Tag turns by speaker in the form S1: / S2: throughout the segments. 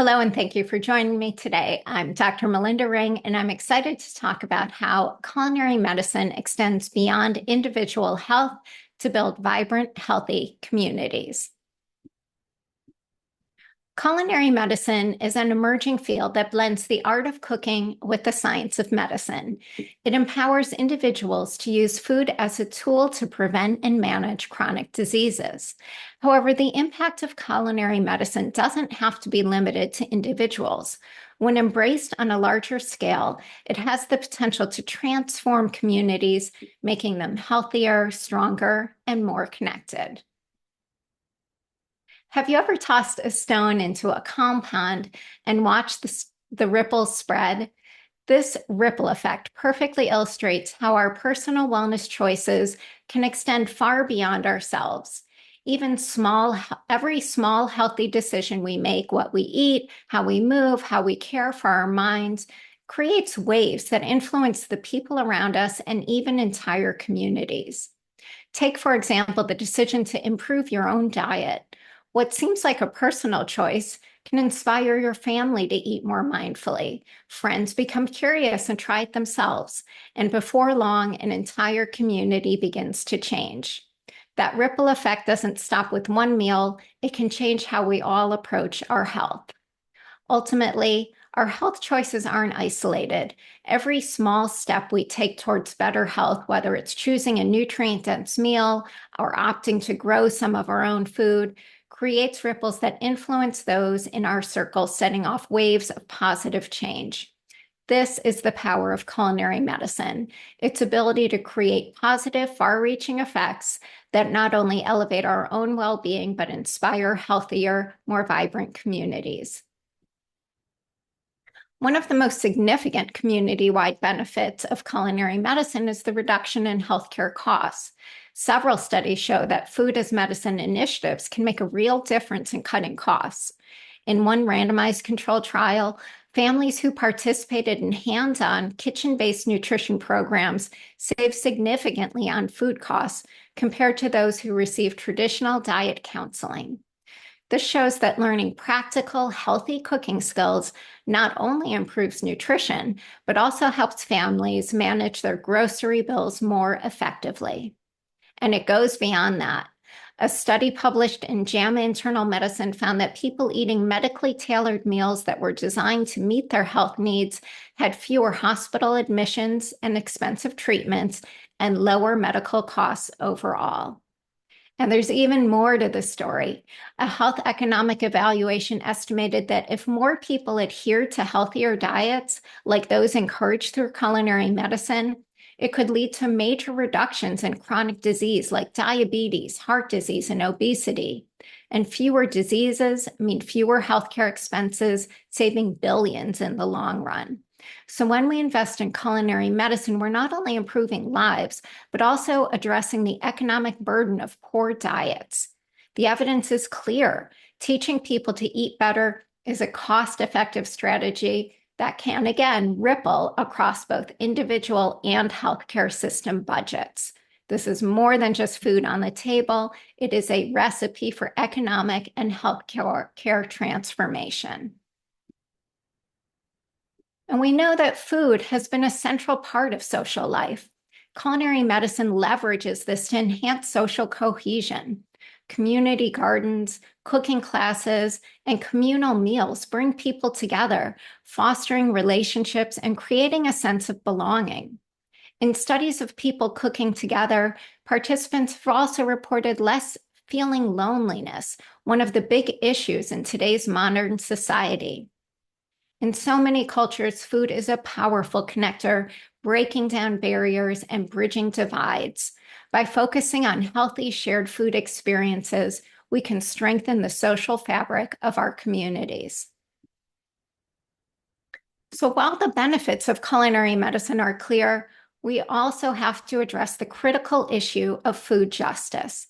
S1: Hello, and thank you for joining me today. I'm Dr. Melinda Ring, and I'm excited to talk about how culinary medicine extends beyond individual health to build vibrant, healthy communities. Culinary medicine is an emerging field that blends the art of cooking with the science of medicine. It empowers individuals to use food as a tool to prevent and manage chronic diseases. However, the impact of culinary medicine doesn't have to be limited to individuals. When embraced on a larger scale, it has the potential to transform communities, making them healthier, stronger, and more connected. Have you ever tossed a stone into a calm pond and watched the ripples spread? This ripple effect perfectly illustrates how our personal wellness choices can extend far beyond ourselves. Every small healthy decision we make, what we eat, how we move, how we care for our minds, creates waves that influence the people around us and even entire communities. Take, for example, the decision to improve your own diet. What seems like a personal choice can inspire your family to eat more mindfully. Friends become curious and try it themselves. And before long, an entire community begins to change. That ripple effect doesn't stop with one meal. It can change how we all approach our health. Ultimately, our health choices aren't isolated. Every small step we take towards better health, whether it's choosing a nutrient-dense meal or opting to grow some of our own food, creates ripples that influence those in our circle, setting off waves of positive change. This is the power of culinary medicine, its ability to create positive, far-reaching effects that not only elevate our own well-being, but inspire healthier, more vibrant communities. One of the most significant community-wide benefits of culinary medicine is the reduction in healthcare costs. Several studies show that food as medicine initiatives can make a real difference in cutting costs. In one randomized controlled trial, families who participated in hands-on kitchen-based nutrition programs saved significantly on food costs compared to those who received traditional diet counseling. This shows that learning practical, healthy cooking skills not only improves nutrition, but also helps families manage their grocery bills more effectively. And it goes beyond that. A study published in JAMA Internal Medicine found that people eating medically tailored meals that were designed to meet their health needs had fewer hospital admissions and expensive treatments and lower medical costs overall. And there's even more to the story. A health economic evaluation estimated that if more people adhered to healthier diets, like those encouraged through culinary medicine, it could lead to major reductions in chronic disease like diabetes, heart disease, and obesity. And fewer diseases mean fewer healthcare expenses, saving billions in the long run. So when we invest in culinary medicine, we're not only improving lives, but also addressing the economic burden of poor diets. The evidence is clear. Teaching people to eat better is a cost-effective strategy that can, again, ripple across both individual and healthcare system budgets. This is more than just food on the table. It is a recipe for economic and healthcare transformation. And we know that food has been a central part of social life. Culinary medicine leverages this to enhance social cohesion. Community gardens, cooking classes, and communal meals bring people together, fostering relationships and creating a sense of belonging. In studies of people cooking together, participants have also reported less feeling loneliness, one of the big issues in today's modern society. In so many cultures, food is a powerful connector, breaking down barriers and bridging divides. By focusing on healthy shared food experiences, we can strengthen the social fabric of our communities. So while the benefits of culinary medicine are clear, we also have to address the critical issue of food justice.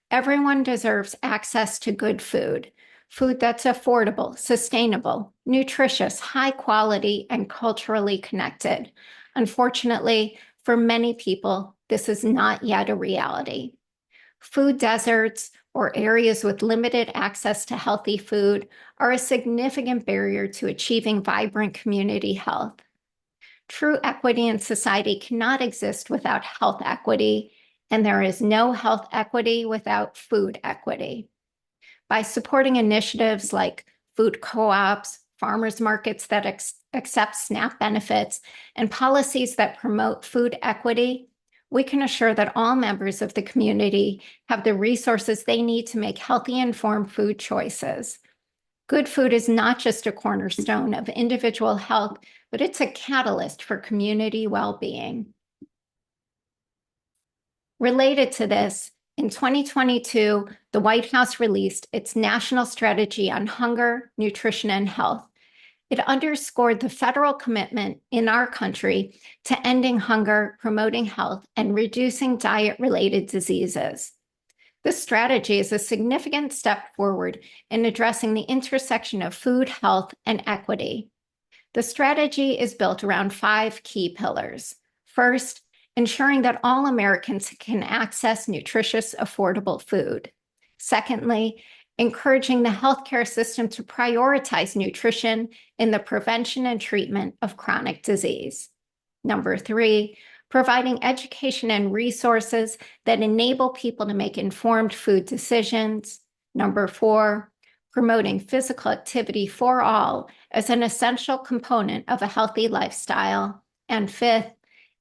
S1: Everyone deserves access to good food. Food that's affordable, sustainable, nutritious, high quality, and culturally connected. Unfortunately, for many people, this is not yet a reality. Food deserts, or areas with limited access to healthy food are a significant barrier to achieving vibrant community health. True equity in society cannot exist without health equity, and there is no health equity without food equity. By supporting initiatives like food co-ops, farmers markets that accept SNAP benefits, and policies that promote food equity, we can assure that all members of the community have the resources they need to make healthy, informed food choices. Good food is not just a cornerstone of individual health, but it's a catalyst for community well-being. Related to this, in 2022, the White House released its National Strategy on Hunger, Nutrition, and Health. It underscored the federal commitment in our country to ending hunger, promoting health, and reducing diet-related diseases. This strategy is a significant step forward in addressing the intersection of food, health, and equity. The strategy is built around 5 key pillars. First, ensuring that all Americans can access nutritious, affordable food. Secondly, encouraging the healthcare system to prioritize nutrition in the prevention and treatment of chronic disease. Number 3, providing education and resources that enable people to make informed food decisions. Number 4, promoting physical activity for all as an essential component of a healthy lifestyle. And 5th,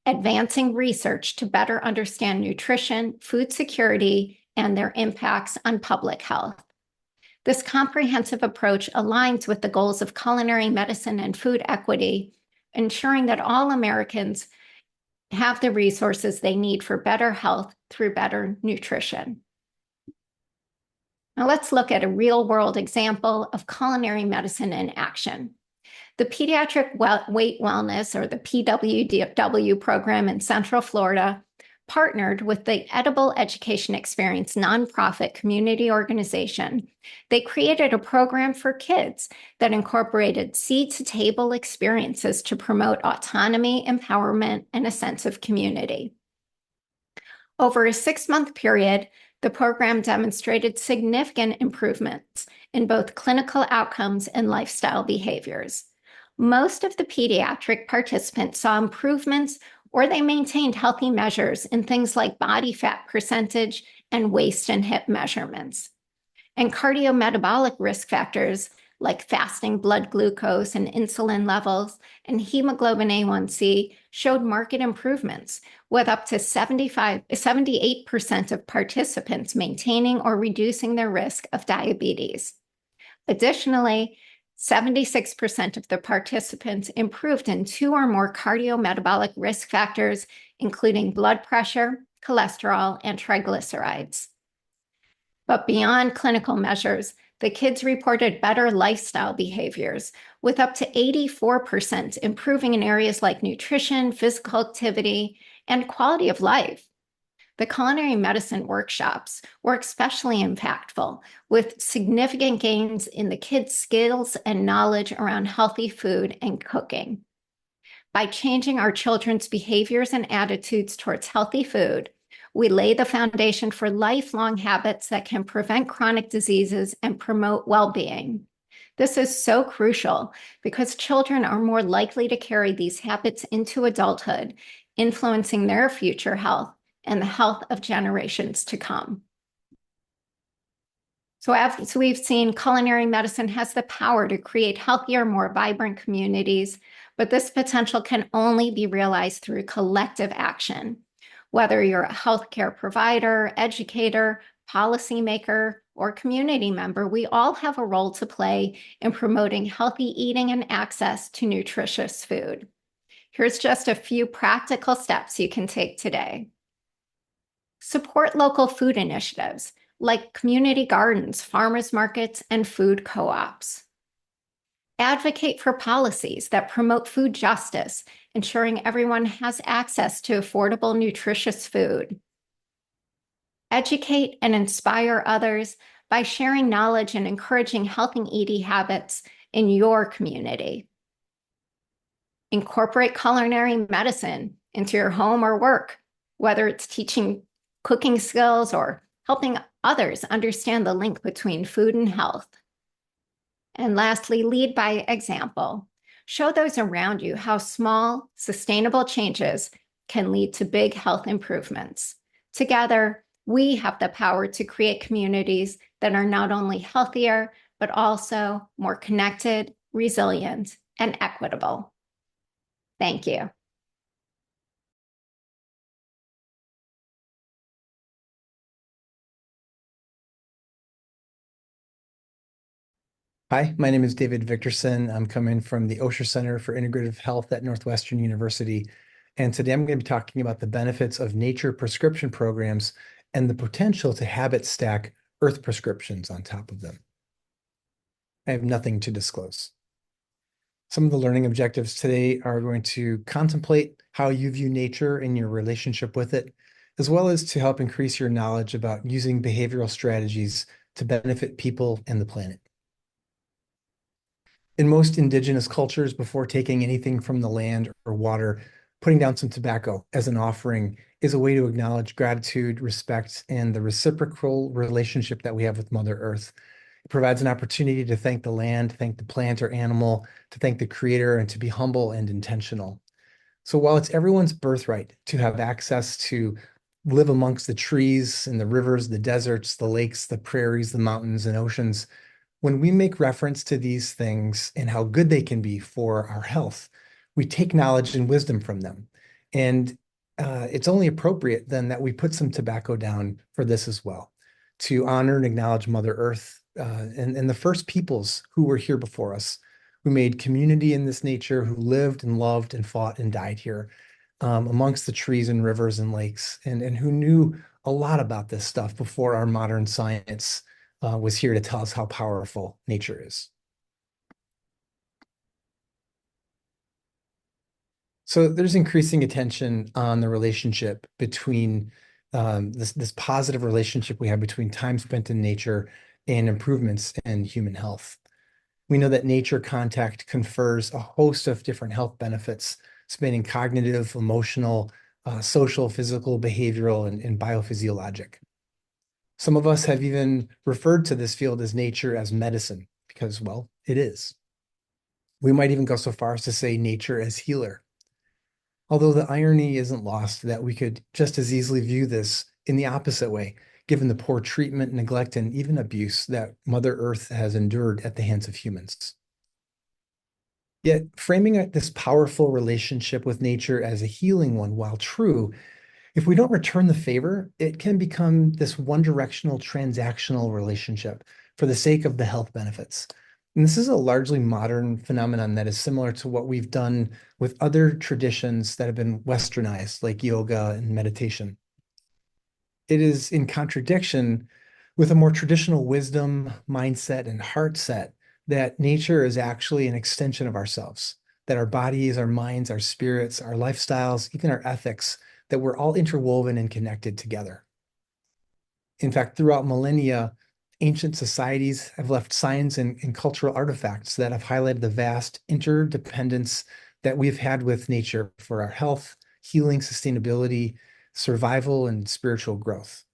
S1: advancing research to better understand nutrition, food security, and their impacts on public health. This comprehensive approach aligns with the goals of culinary medicine and food equity, ensuring that all Americans have the resources they need for better health through better nutrition. Now let's look at a real-world example of culinary medicine in action. The Pediatric Weight Wellness, or the PWW program in Central Florida, partnered with the Edible Education Experience nonprofit community organization. They created a program for kids that incorporated seed-to-table experiences to promote autonomy, empowerment, and a sense of community. Over a 6-month period, the program demonstrated significant improvements in both clinical outcomes and lifestyle behaviors. Most of the pediatric participants saw improvements or they maintained healthy measures in things like body fat percentage and waist and hip measurements. And cardiometabolic risk factors like fasting blood glucose and insulin levels and hemoglobin A1C showed marked improvements, with up to 78% of participants maintaining or reducing their risk of diabetes. Additionally, 76% of the participants improved in 2 or more cardiometabolic risk factors, including blood pressure, cholesterol, and triglycerides. But beyond clinical measures, the kids reported better lifestyle behaviors, with up to 84% improving in areas like nutrition, physical activity, and quality of life. The culinary medicine workshops were especially impactful, with significant gains in the kids' skills and knowledge around healthy food and cooking. By changing our children's behaviors and attitudes towards healthy food, we lay the foundation for lifelong habits that can prevent chronic diseases and promote well-being. This is so crucial because children are more likely to carry these habits into adulthood, influencing their future health and the health of generations to come. So as we've seen, culinary medicine has the power to create healthier, more vibrant communities, but this potential can only be realized through collective action. Whether you're a healthcare provider, educator, policymaker, or community member, we all have a role to play in promoting healthy eating and access to nutritious food. Here's just a few practical steps you can take today. Support local food initiatives like community gardens, farmers markets, and food co-ops. Advocate for policies that promote food justice, ensuring everyone has access to affordable, nutritious food. Educate and inspire others by sharing knowledge and encouraging healthy eating habits in your community. Incorporate culinary medicine into your home or work, whether it's teaching cooking skills or helping Others understand the link between food and health. And lastly, lead by example. Show those around you how small, sustainable changes can lead to big health improvements. Together, we have the power to create communities that are not only healthier, but also more connected, resilient, and equitable. Thank you.
S2: Hi, my name is David Victorson. I'm coming from the Osher Center for Integrative Health at Northwestern University. And today I'm going to be talking about the benefits of nature prescription programs and the potential to habit stack earth prescriptions on top of them. I have nothing to disclose. Some of the learning objectives today are going to contemplate how you view nature and your relationship with it, as well as to help increase your knowledge about using behavioral strategies to benefit people and the planet. In most indigenous cultures, before taking anything from the land or water, putting down some tobacco as an offering is a way to acknowledge gratitude, respect, and the reciprocal relationship that we have with Mother Earth. It provides an opportunity to thank the land, thank the plant or animal, to thank the creator, and to be humble and intentional. So while it's everyone's birthright to have access to live amongst the trees and the rivers, the deserts, the lakes, the prairies, the mountains, and oceans, when we make reference to these things and how good they can be for our health, we take knowledge and wisdom from them. And it's only appropriate then that we put some tobacco down for this as well, to honor and acknowledge Mother Earth and the first peoples who were here before us, who made community in this nature, who lived and loved and fought and died here amongst the trees and rivers and lakes, and who knew a lot about this stuff before our modern science was here to tell us how powerful nature is. So there's increasing attention on the relationship between this positive relationship we have between time spent in nature and improvements in human health. We know that nature contact confers a host of different health benefits, spanning cognitive, emotional, social, physical, behavioral, and biophysiologic. Some of us have even referred to this field as nature as medicine because, well, it is. We might even go so far as to say nature as healer. Although the irony isn't lost that we could just as easily view this in the opposite way, given the poor treatment, neglect, and even abuse that Mother Earth has endured at the hands of humans. Yet, framing this powerful relationship with nature as a healing one, while true, if we don't return the favor, it can become this one-directional transactional relationship for the sake of the health benefits. And this is a largely modern phenomenon that is similar to what we've done with other traditions that have been westernized, like yoga and meditation. It is in contradiction with a more traditional wisdom, mindset, and heart set that nature is actually an extension of ourselves, that our bodies, our minds, our spirits, our lifestyles, even our ethics, that we're all interwoven and connected together. In fact, throughout millennia, ancient societies have left signs and cultural artifacts that have highlighted the vast interdependence that we've had with nature for our health, healing, sustainability, survival, and spiritual growth.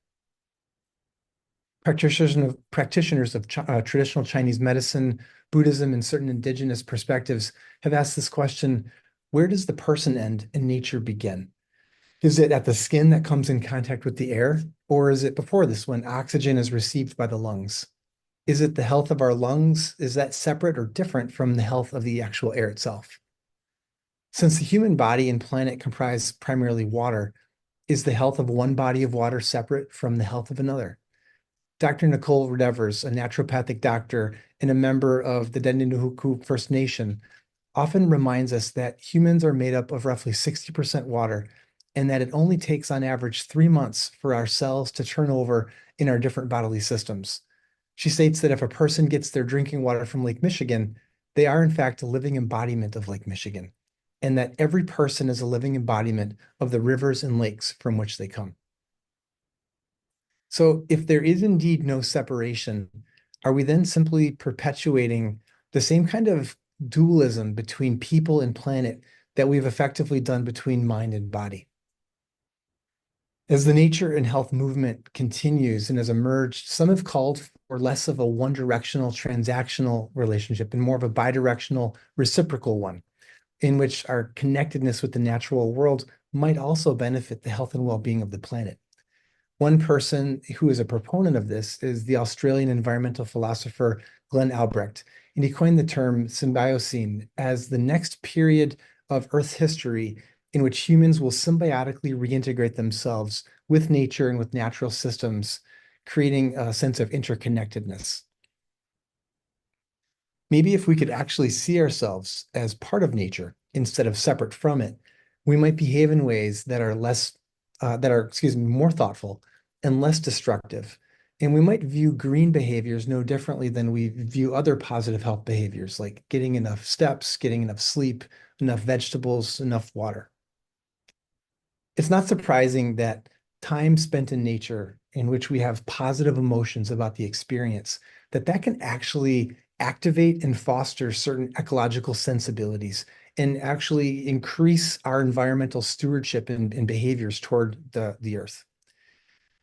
S2: Practitioners of traditional Chinese medicine, Buddhism, and certain indigenous perspectives have asked this question: where does the person end and nature begin? Is it at the skin that comes in contact with the air, or is it before this when oxygen is received by the lungs? Is it the health of our lungs? Is that separate or different from the health of the actual air itself? Since the human body and planet comprise primarily water, is the health of one body of water separate from the health of another? Dr. Nicole Redevers, a naturopathic doctor and a member of the Dendinuhuku First Nation, often reminds us that humans are made up of roughly 60% water, and that it only takes on average 3 months for our cells to turn over in our different bodily systems. She states that if a person gets their drinking water from Lake Michigan, they are in fact a living embodiment of Lake Michigan, and that every person is a living embodiment of the rivers and lakes from which they come. So if there is indeed no separation, are we then simply perpetuating the same kind of dualism between people and planet that we've effectively done between mind and body? As the nature and health movement continues and has emerged, some have called for less of a one-directional transactional relationship and more of a bidirectional reciprocal one, in which our connectedness with the natural world might also benefit the health and well-being of the planet. One person who is a proponent of this is the Australian environmental philosopher Glenn Albrecht, and he coined the term symbiocene as the next period of Earth's history in which humans will symbiotically reintegrate themselves with nature and with natural systems, creating a sense of interconnectedness. Maybe if we could actually see ourselves as part of nature instead of separate from it, we might behave in ways that are more thoughtful and less destructive. And we might view green behaviors no differently than we view other positive health behaviors, like getting enough steps, getting enough sleep, enough vegetables, enough water. It's not surprising that time spent in nature in which we have positive emotions about the experience, that can actually activate and foster certain ecological sensibilities and actually increase our environmental stewardship and behaviors toward the earth.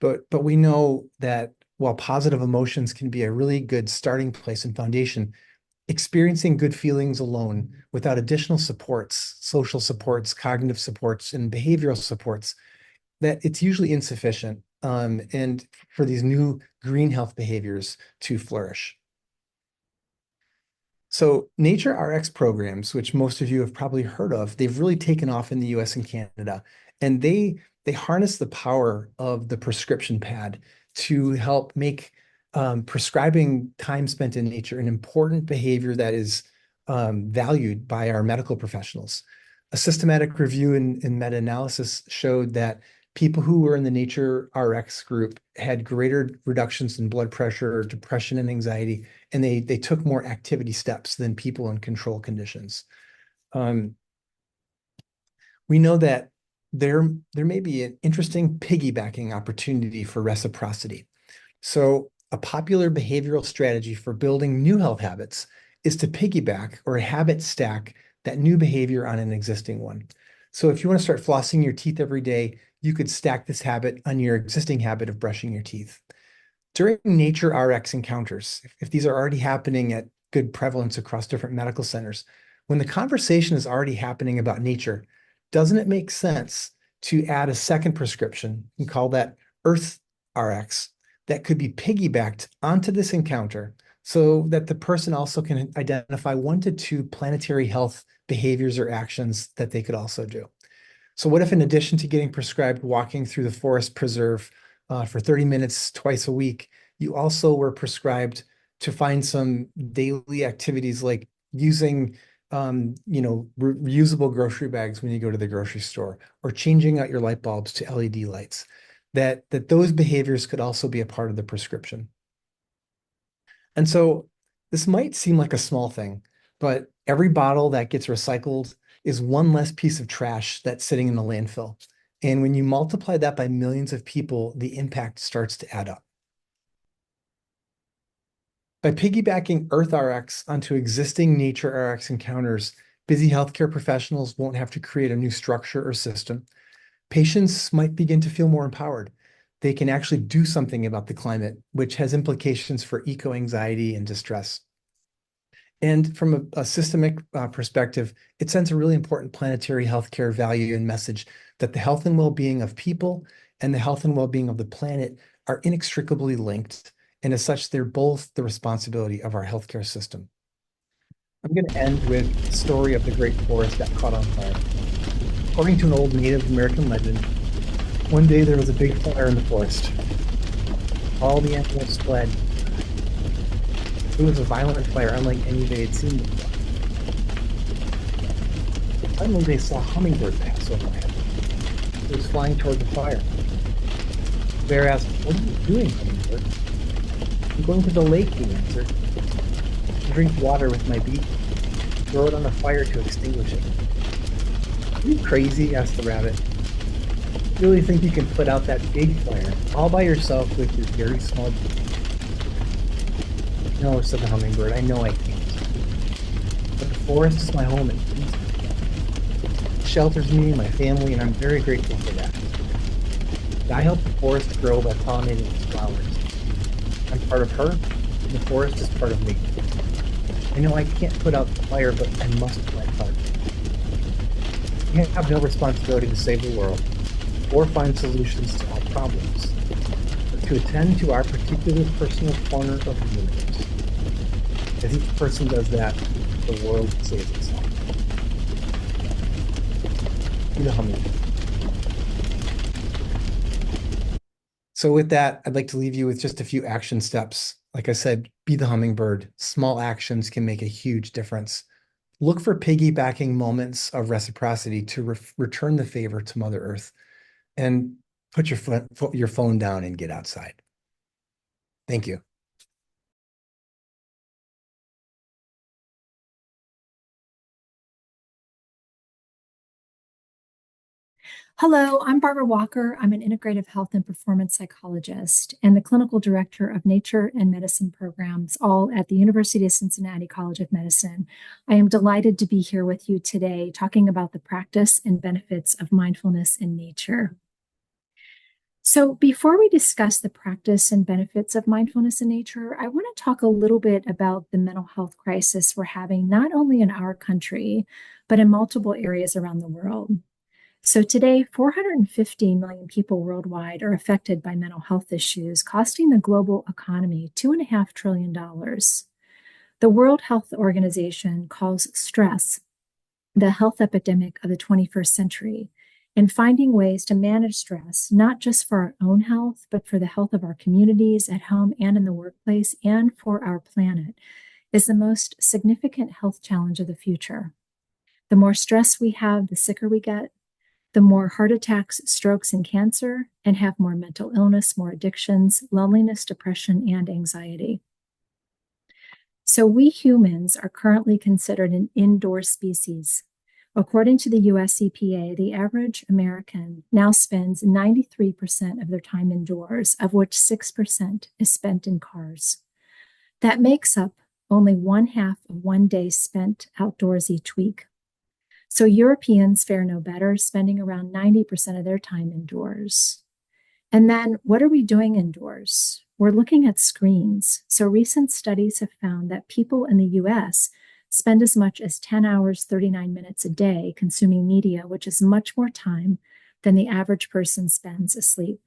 S2: But we know that while positive emotions can be a really good starting place and foundation, experiencing good feelings alone without additional supports, social supports, cognitive supports, and behavioral supports, that it's usually insufficient and for these new green health behaviors to flourish. So Nature RX programs, which most of you have probably heard of, they've really taken off in the US and Canada, and they harness the power of the prescription pad to help make prescribing time spent in nature an important behavior that is valued by our medical professionals. A systematic review and meta-analysis showed that people who were in the Nature RX group had greater reductions in blood pressure, depression, and anxiety, and they took more activity steps than people in control conditions. We know that there may be an interesting piggybacking opportunity for reciprocity. So a popular behavioral strategy for building new health habits is to piggyback or habit stack that new behavior on an existing one. So if you want to start flossing your teeth every day, you could stack this habit on your existing habit of brushing your teeth. During Nature RX encounters, if these are already happening at good prevalence across different medical centers, when the conversation is already happening about nature, doesn't it make sense to add a second prescription and call that Earth RX that could be piggybacked onto this encounter so that the person also can identify 1 to 2 planetary health behaviors or actions that they could also do? So what if, in addition to getting prescribed walking through the forest preserve for 30 minutes twice a week, you also were prescribed to find some daily activities like using reusable grocery bags when you go to the grocery store, or changing out your light bulbs to LED lights, that those behaviors could also be a part of the prescription. And so this might seem like a small thing, but every bottle that gets recycled is one less piece of trash that's sitting in the landfill. And when you multiply that by millions of people, the impact starts to add up. By piggybacking Earth RX onto existing Nature RX encounters, busy healthcare professionals won't have to create a new structure or system. Patients might begin to feel more empowered. They can actually do something about the climate, which has implications for eco-anxiety and distress. And from a systemic perspective, it sends a really important planetary healthcare value and message that the health and well-being of people and the health and well-being of the planet are inextricably linked. And as such, they're both the responsibility of our healthcare system. I'm going to end with the story of the great forest that caught on fire. According to an old Native American legend, one day there was a big fire in the forest. All the animals fled. It was a violent fire, unlike any they had seen before. Finally, they saw a hummingbird pass overhead. It was flying toward the fire. The bear asked, "What are you doing, hummingbird?" "I'm going to the lake," he answered. "To drink water with my beak, throw it on the fire to extinguish it." "Are you crazy?" asked the rabbit. "You really think you can put out that big fire all by yourself with your very small beak?" "No," said the hummingbird, "I know I can't. But the forest is my home and feeds me. It shelters me and my family, and I'm very grateful for that." I help the forest grow by pollinating its flowers. I'm part of her, and the forest is part of me. I know I can't put out the fire, but I must do my part. We have no responsibility to save the world or find solutions to all problems, but to attend to our particular personal corner of the universe. As each person does that, the world saves itself. You know how many. So with that, I'd like to leave you with just a few action steps. Like I said, be the hummingbird. Small actions can make a huge difference. Look for piggybacking moments of reciprocity to return the favor to Mother Earth, and put your phone down and get outside. Thank you.
S3: Hello, I'm Barbara Walker. I'm an integrative health and performance psychologist and the clinical director of nature and medicine programs, all at the University of Cincinnati College of Medicine. I am delighted to be here with you today talking about the practice and benefits of mindfulness in nature. So, before we discuss the practice and benefits of mindfulness in nature, I want to talk a little bit about the mental health crisis we're having, not only in our country, but in multiple areas around the world. So today, 450 million people worldwide are affected by mental health issues, costing the global economy $2.5 trillion. The World Health Organization calls stress the health epidemic of the 21st century, and finding ways to manage stress, not just for our own health, but for the health of our communities at home and in the workplace and for our planet, is the most significant health challenge of the future. The more stress we have, the sicker we get, the more heart attacks, strokes, and cancer, and have more mental illness, more addictions, loneliness, depression, and anxiety. So we humans are currently considered an indoor species. According to the US EPA, the average American now spends 93% of their time indoors, of which 6% is spent in cars. That makes up only 1/2 of one day spent outdoors each week. So Europeans fare no better, spending around 90% of their time indoors. And then what are we doing indoors? We're looking at screens. So recent studies have found that people in the US spend as much as 10 hours, 39 minutes a day consuming media, which is much more time than the average person spends asleep.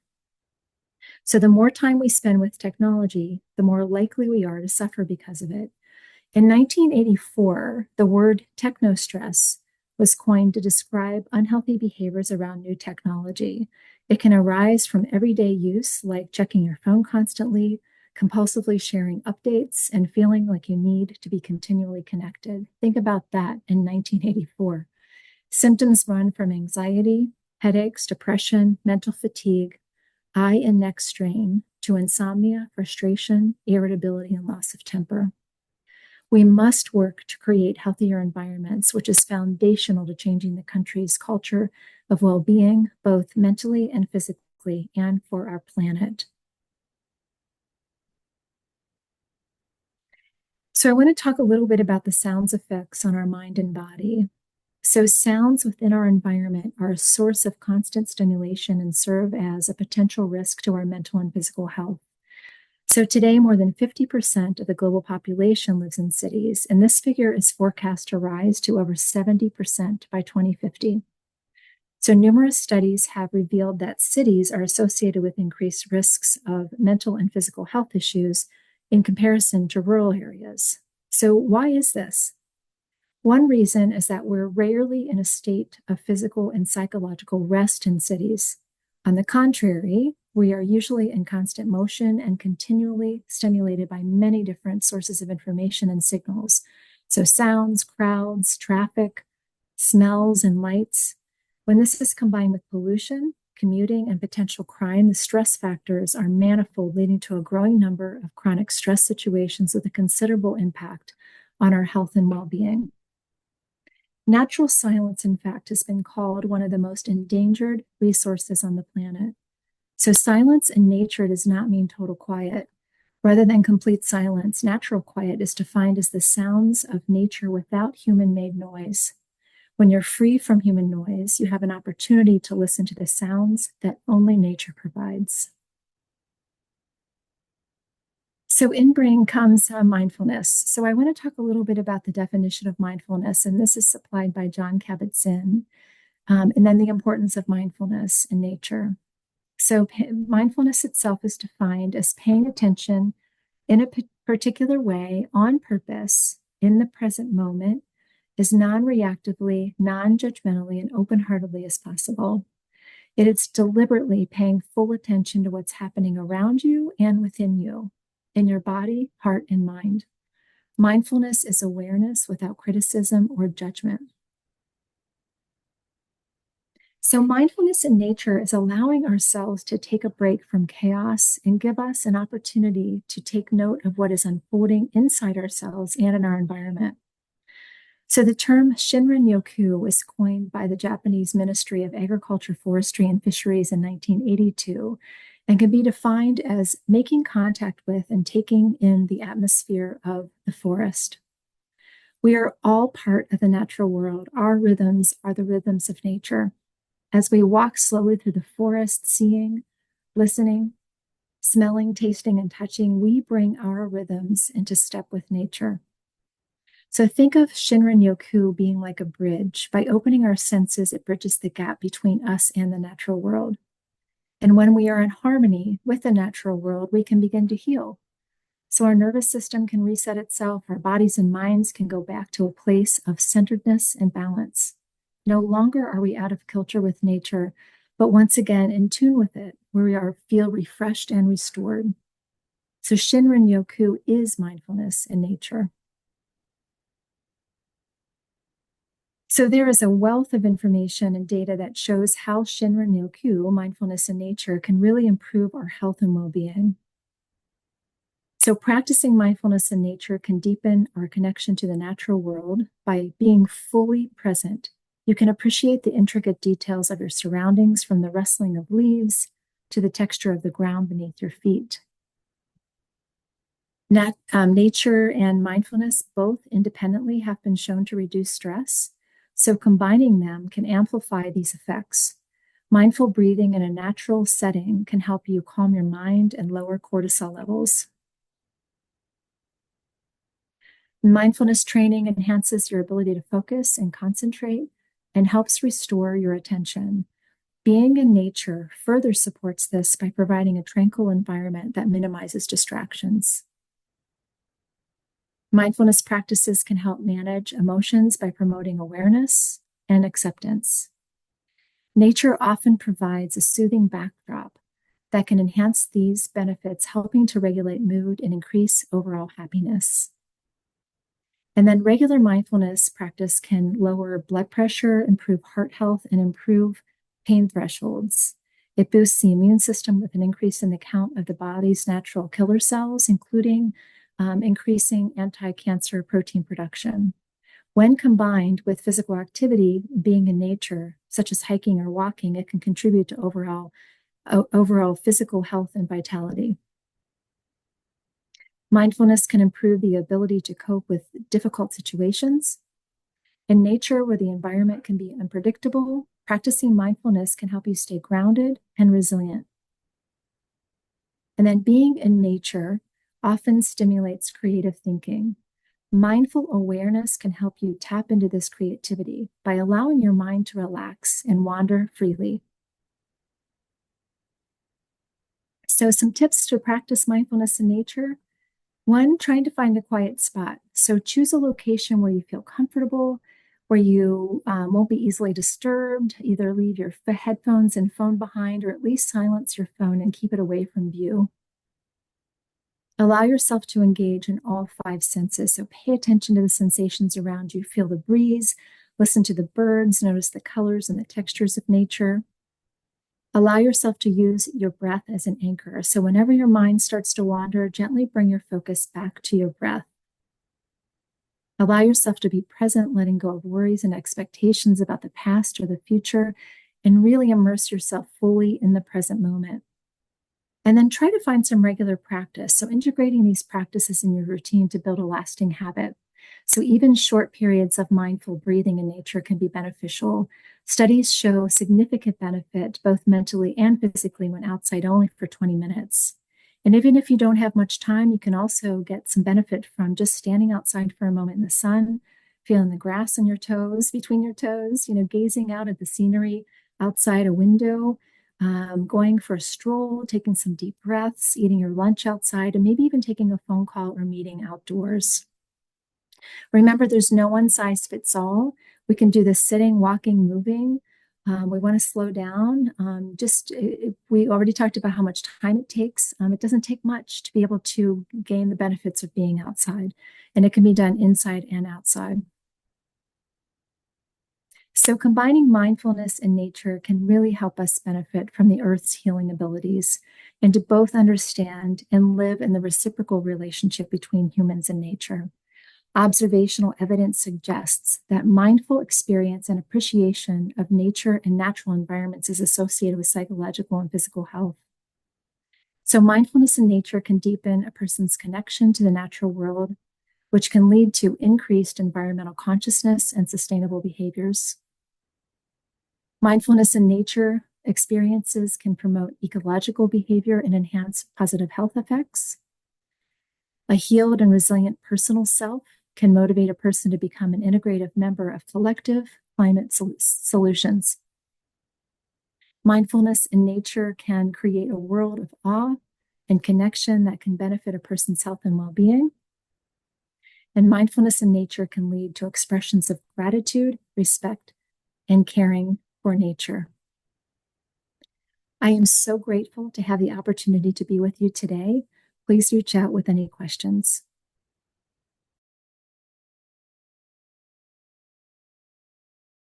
S3: So the more time we spend with technology, the more likely we are to suffer because of it. In 1984, the word technostress was coined to describe unhealthy behaviors around new technology. It can arise from everyday use, like checking your phone constantly, compulsively sharing updates, and feeling like you need to be continually connected. Think about that in 1984. Symptoms run from anxiety, headaches, depression, mental fatigue, eye and neck strain, to insomnia, frustration, irritability, and loss of temper. We must work to create healthier environments, which is foundational to changing the country's culture of well-being, both mentally and physically, and for our planet. So I want to talk a little bit about the sounds effects on our mind and body. So sounds within our environment are a source of constant stimulation and serve as a potential risk to our mental and physical health. So today, more than 50% of the global population lives in cities, and this figure is forecast to rise to over 70% by 2050. So numerous studies have revealed that cities are associated with increased risks of mental and physical health issues in comparison to rural areas. So why is this? One reason is that we're rarely in a state of physical and psychological rest in cities. On the contrary, we are usually in constant motion and continually stimulated by many different sources of information and signals. So sounds, crowds, traffic, smells, and lights. When this is combined with pollution, commuting, and potential crime, the stress factors are manifold, leading to a growing number of chronic stress situations with a considerable impact on our health and well-being. Natural silence, in fact, has been called one of the most endangered resources on the planet. So silence in nature does not mean total quiet. Rather than complete silence, natural quiet is defined as the sounds of nature without human-made noise. When you're free from human noise, you have an opportunity to listen to the sounds that only nature provides. So in Bring comes mindfulness. So I want to talk a little bit about the definition of mindfulness, and this is supplied by Jon Kabat-Zinn, and then the importance of mindfulness in nature. So mindfulness itself is defined as paying attention in a particular way on purpose in the present moment as non-reactively, non-judgmentally, and open-heartedly as possible. It is deliberately paying full attention to what's happening around you and within you, in your body, heart, and mind. Mindfulness is awareness without criticism or judgment. So mindfulness in nature is allowing ourselves to take a break from chaos and give us an opportunity to take note of what is unfolding inside ourselves and in our environment. So the term Shinrin-yoku was coined by the Japanese Ministry of Agriculture, Forestry, and Fisheries in 1982 and can be defined as making contact with and taking in the atmosphere of the forest. We are all part of the natural world. Our rhythms are the rhythms of nature. As we walk slowly through the forest, seeing, listening, smelling, tasting, and touching, we bring our rhythms into step with nature. So think of Shinrin-yoku being like a bridge. By opening our senses, it bridges the gap between us and the natural world. And when we are in harmony with the natural world, we can begin to heal. So our nervous system can reset itself, our bodies and minds can go back to a place of centeredness and balance. No longer are we out of kilter with nature, but once again in tune with it, where we feel refreshed and restored. So Shinrin-yoku is mindfulness in nature. So there is a wealth of information and data that shows how Shinrin-yoku, mindfulness in nature, can really improve our health and well-being. So practicing mindfulness in nature can deepen our connection to the natural world by being fully present. You can appreciate the intricate details of your surroundings, from the rustling of leaves to the texture of the ground beneath your feet. Nature and mindfulness both independently have been shown to reduce stress. So combining them can amplify these effects. Mindful breathing in a natural setting can help you calm your mind and lower cortisol levels. Mindfulness training enhances your ability to focus and concentrate and helps restore your attention. Being in nature further supports this by providing a tranquil environment that minimizes distractions. Mindfulness practices can help manage emotions by promoting awareness and acceptance. Nature often provides a soothing backdrop that can enhance these benefits, helping to regulate mood and increase overall happiness. And then regular mindfulness practice can lower blood pressure, improve heart health, and improve pain thresholds. It boosts the immune system with an increase in the count of the body's natural killer cells, including increasing anti-cancer protein production. When combined with physical activity, being in nature, such as hiking or walking, it can contribute to overall physical health and vitality. Mindfulness can improve the ability to cope with difficult situations. In nature, where the environment can be unpredictable, practicing mindfulness can help you stay grounded and resilient. And then being in nature often stimulates creative thinking. Mindful awareness can help you tap into this creativity by allowing your mind to relax and wander freely. So some tips to practice mindfulness in nature. One, trying to find a quiet spot. So choose a location where you feel comfortable, where you won't be easily disturbed. Either leave your headphones and phone behind, or at least silence your phone and keep it away from view. Allow yourself to engage in all 5 senses. So pay attention to the sensations around you. Feel the breeze, listen to the birds, notice the colors and the textures of nature. Allow yourself to use your breath as an anchor. So whenever your mind starts to wander, gently bring your focus back to your breath. Allow yourself to be present, letting go of worries and expectations about the past or the future, and really immerse yourself fully in the present moment. And then try to find some regular practice. So integrating these practices in your routine to build a lasting habit. So even short periods of mindful breathing in nature can be beneficial. Studies show significant benefit both mentally and physically when outside only for 20 minutes. And even if you don't have much time, you can also get some benefit from just standing outside for a moment in the sun, feeling the grass on your toes, between your toes, gazing out at the scenery outside a window, going for a stroll, taking some deep breaths, eating your lunch outside, and maybe even taking a phone call or meeting outdoors. Remember, there's no one size fits all. We can do this sitting, walking, moving. We want to slow down. We already talked about how much time it takes. It doesn't take much to be able to gain the benefits of being outside, and it can be done inside and outside. So combining mindfulness and nature can really help us benefit from the earth's healing abilities and to both understand and live in the reciprocal relationship between humans and nature. Observational evidence suggests that mindful experience and appreciation of nature and natural environments is associated with psychological and physical health. So mindfulness in nature can deepen a person's connection to the natural world, which can lead to increased environmental consciousness and sustainable behaviors. Mindfulness in nature experiences can promote ecological behavior and enhance positive health effects. A healed and resilient personal self can motivate a person to become an integrative member of collective climate solutions. Mindfulness in nature can create a world of awe and connection that can benefit a person's health and well-being. And mindfulness in nature can lead to expressions of gratitude, respect, and caring for nature. I am so grateful to have the opportunity to be with you today. Please reach out with any questions.